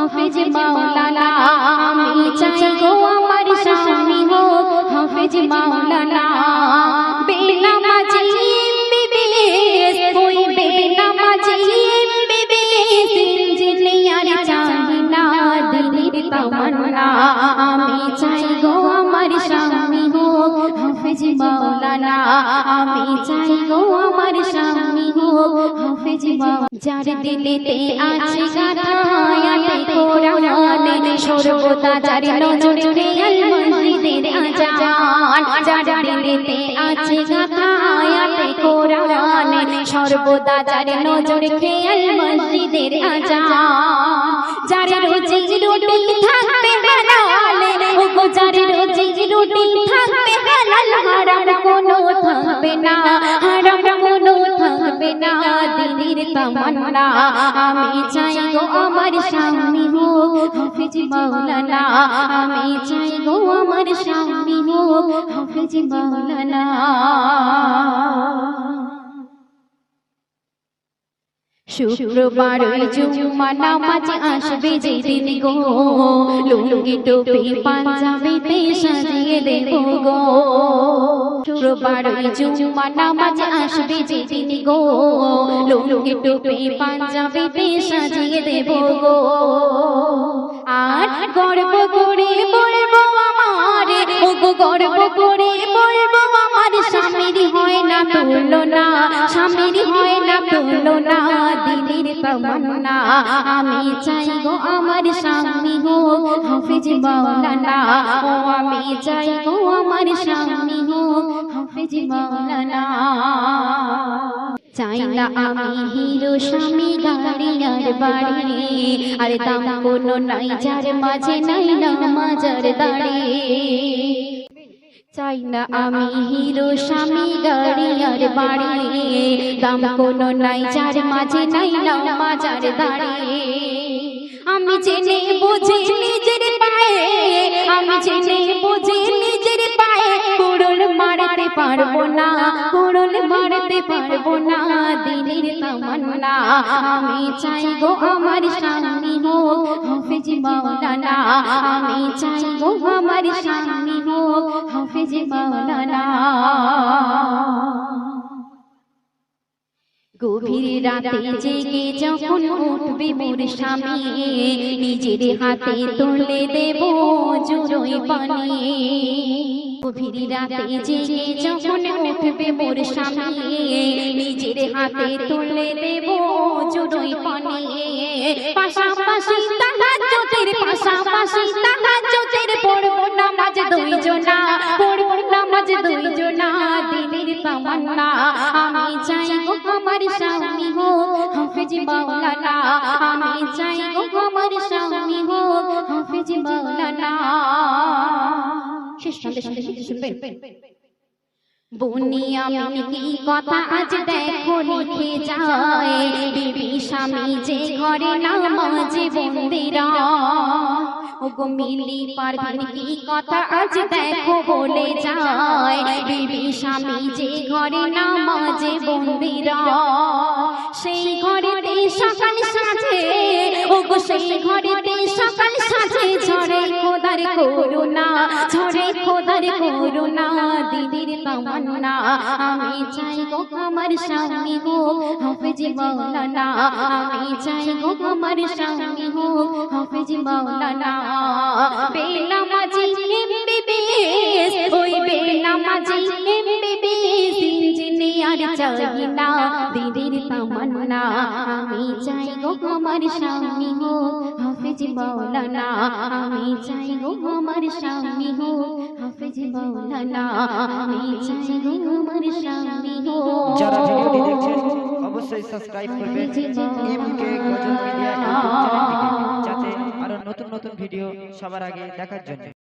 হাফেজ মাওলানা আমি চাই গো আমার স্বামী হোক হাফেজ মাওলানা বেনামাজি এমবিবিএস ওই বেনামাজি এমবিবিএস ইঞ্জিনিয়ার চাই না দিলের তামান্না আমি চাই গো আমার স্বামী হোক হাফেজ মাওলানা আমি চাই গো আমার স্বামী হোক হাফেজ মাওলানা যার দিলেতে আছে গাথা আয়াতে কোরআন সর্বদা যার নজরে খেয়াল মসজিদের আজান যার দিলেতে আছে গাথা আয়াতে কোরআন সর্বদা যার নজরে খেয়াল মসজিদের আজান যার রোজি রুটি থাকবে হালাল ও যার রোজি রুটি থাকবে হালাল হারাম কোনো থাকবে না হারাম কোনো থাকবে না দিলের তামান্না আমি চাই গো আমার স্বামী হোক হাফেজ মাওলানা আমি চাই গো আমার স্বামী হোক হাফেজ মাওলানা শুক্রবার জুম্মা নামাজ আসবে যেদিন গো লুঙ্গি টুপি পাঞ্জাবিতে সাজিয়ে দেব গো শুক্রবার জুম্মা নামাজ আসবে যেদিন গো লুঙ্গি টুপি পাঞ্জাবিতে সাজিয়ে দেব গো আর গর্ব করে বলবো আমার ও গো গর্ব করে বলবো আমার স্বামীর হয় না তুলনা স্বামীর হয় না তুলনা দিলের তামান্না আমি চাই গো আমার স্বামী হোক হাফেজ মাওলানা ও আমি চাই গো আমার স্বামী হোক হাফেজ মাওলানা চাই না আমি হিরো স্বামী গাড়ি আর বাড়ি আর দাম কোনো নাই যার মাঝে নাই নামাজের দাড়ি চাই না আমি হিরো স্বামী গাড়ি আর বাড়ি দাম কোনো নাই যার মাঝে নাই নামাজের দাড়ি আমি জেনে বুঝে নিজের পায়ে আমি জেনে বুঝে নিজের পায়ে কুড়ুল মারতে পারবো না কুড়ুল মারতে পারবো না দিলের তামান্না আমি চাই গো আমার স্বামী হোক হাফেজ মাওলানা আমি চাই গো আমার স্বামী হোক হাফেজ মাওলানা গভীর রাতে জেগে যখন উঠবে মোর স্বামী নিজের হাতে তুলে দেব জুড়োই পানি গভীর রাতে জেগে যখন উঠবে মোর স্বামী নিজের হাতে তুলে দেব জুড়োই পানি পাশাপাশি তাহাজ্জুদের পাশাপাশি তাহাজ্জুদের পড়বো নামাজ দুইজনা পড়বো নামাজ দুইজনা দিলের তামান্না আমি চাই গো আমার স্বামী হোক হাফেজ মাওলানা আমি চাই গো আমার স্বামী হোক হাফেজ মাওলানা শেষ সন্দেশ শুনবেন বনি আমি কি কথা আজ দেখো লিখে যায় বিবি স্বামী যে ঘরে নামাজে বন্দিরা ও গো মিলি পারভিন কি কথা আজ দেখো বলে যায় বিবি স্বামী যে ঘরে নামাজে বন্দিরা সেই ঘরেতে সকাল সাজে ও গো সেই ঘরেতে সকাল সাজে ঝরে খোদার করুণা ঝরে খোদার করুণা দিদির তামান্না আমি চাই গো আমার স্বামী হোক হাফেজ মাওলানা আমি চাই গো আমার স্বামী হোক হাফেজ মাওলানা বেনামাজি এমবিবিএস ওই বেনামাজি এমবিবিএস ইঞ্জিনিয়ার চাই না দিদির তামান্না আমি চাই গো আমার স্বামী হোক হাফেজ মাওলানা আমি চাই গো আমার স্বামী হোক হাফেজ মাওলানা আমি চাই গো আমার স্বামী হোক যারা ভিডিওটি দেখছেন অবশ্যই সাবস্ক্রাইব করবেন এমকে গজল মিডিয়া ইউটিউব চ্যানেলটিকে যাতে আরো নতুন নতুন ভিডিও সবার আগে দেখার জন্য।